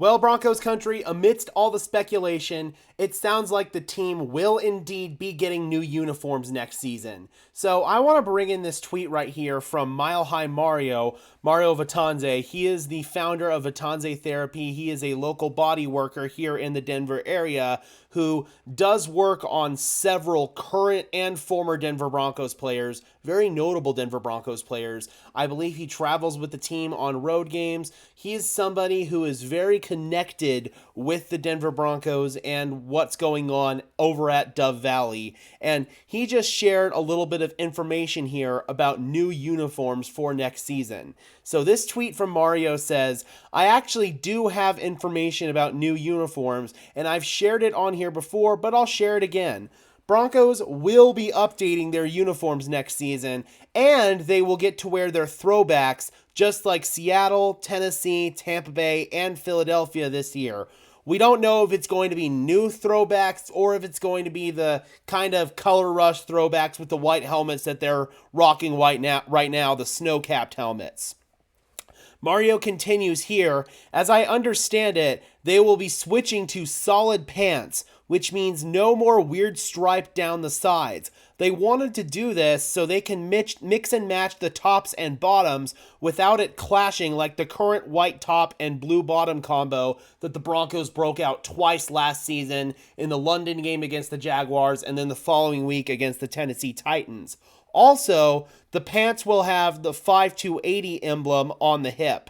Well, Broncos country, amidst all the speculation, it sounds like the team will indeed be getting new uniforms next season. So I want to bring in this tweet right here from Mile High Mario Vatanze. He is the founder of Vatanze Therapy. He is a local body worker here in the Denver area who does work on several current and former Denver Broncos players, very notable Denver Broncos players. I believe he travels with the team on road games. He is somebody who is very connected with the Denver Broncos and what's going on over at Dove Valley. And he just shared a little bit of information here about new uniforms for next season. So this tweet from Mario says, I actually do have information about new uniforms, and I've shared it on here before, but I'll share it again. Broncos will be updating their uniforms next season, and they will get to wear their throwbacks just like Seattle, Tennessee, Tampa Bay, and Philadelphia this year. We don't know if it's going to be new throwbacks or if it's going to be the kind of color rush throwbacks with the white helmets that they're rocking right now, the snow-capped helmets. Mario continues here, as I understand it, they will be switching to solid pants, which means no more weird stripe down the sides. They wanted to do this so they can mix and match the tops and bottoms without it clashing like the current white top and blue bottom combo that the Broncos broke out twice last season in the London game against the Jaguars and then the following week against the Tennessee Titans. Also, the pants will have the 5280 emblem on the hip.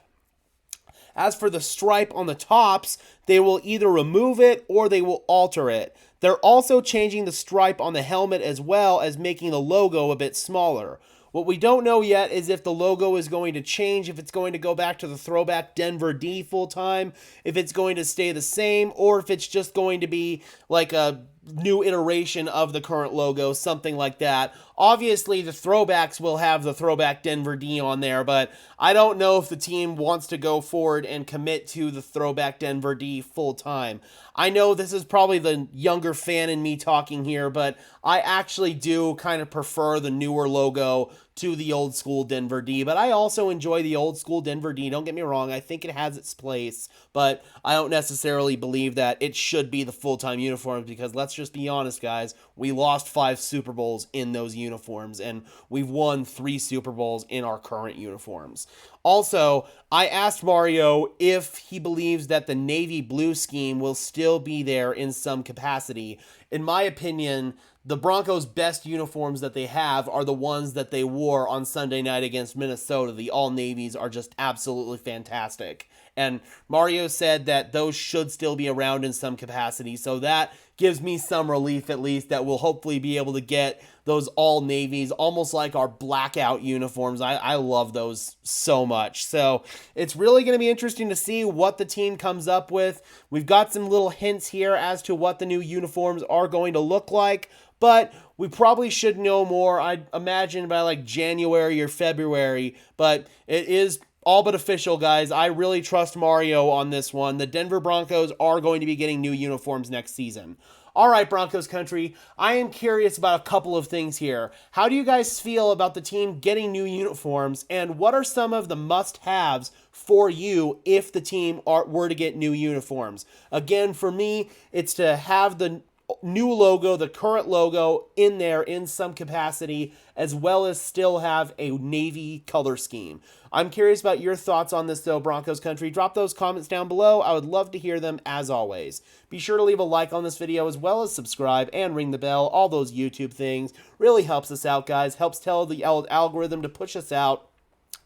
As for the stripe on the tops, they will either remove it or they will alter it. They're also changing the stripe on the helmet as well as making the logo a bit smaller. What we don't know yet is if the logo is going to change, if it's going to go back to the throwback Denver D full time, if it's going to stay the same, or if it's just going to be like a new iteration of the current logo, something like that. Obviously, the throwbacks will have the throwback Denver D on there, but I don't know if the team wants to go forward and commit to the throwback Denver D full time. I know this is probably the younger fan in me talking here, but I actually do kind of prefer the newer logo to the old school Denver D, but I also enjoy the old school Denver D. Don't get me wrong, I think it has its place, but I don't necessarily believe that it should be the full-time uniforms because let's just be honest, guys, we lost 5 Super Bowls in those uniforms, and we've won 3 Super Bowls in our current uniforms. Also, I asked Mario if he believes that the navy blue scheme will still be there in some capacity. In my opinion, the Broncos' best uniforms that they have are the ones that they wore on Sunday night against Minnesota. The all-navies are just absolutely fantastic. And Mario said that those should still be around in some capacity, so that gives me some relief at least that we'll hopefully be able to get those all-navies, almost like our blackout uniforms. I love those so much. So it's really going to be interesting to see what the team comes up with. We've got some little hints here as to what the new uniforms are going to look like, but we probably should know more, I'd imagine, by like January or February, but it is all but official, guys. I really trust Mario on this one. The Denver Broncos are going to be getting new uniforms next season. All right, Broncos country, I am curious about a couple of things here. How do you guys feel about the team getting new uniforms, and what are some of the must-haves for you if the team were to get new uniforms? Again, for me, it's to have the new logo, the current logo in there in some capacity, as well as still have a navy color scheme. I'm curious about your thoughts on this though, Broncos country. Drop those comments down below. I would love to hear them as always. Be sure to leave a like on this video as well as subscribe and ring the bell. All those YouTube things really helps us out, guys. Helps tell the algorithm to push us out.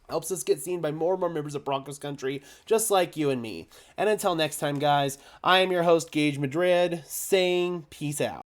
Helps us get seen by more and more members of Broncos country, just like you and me. And until next time, guys, I am your host, Gage Madrid, saying peace out.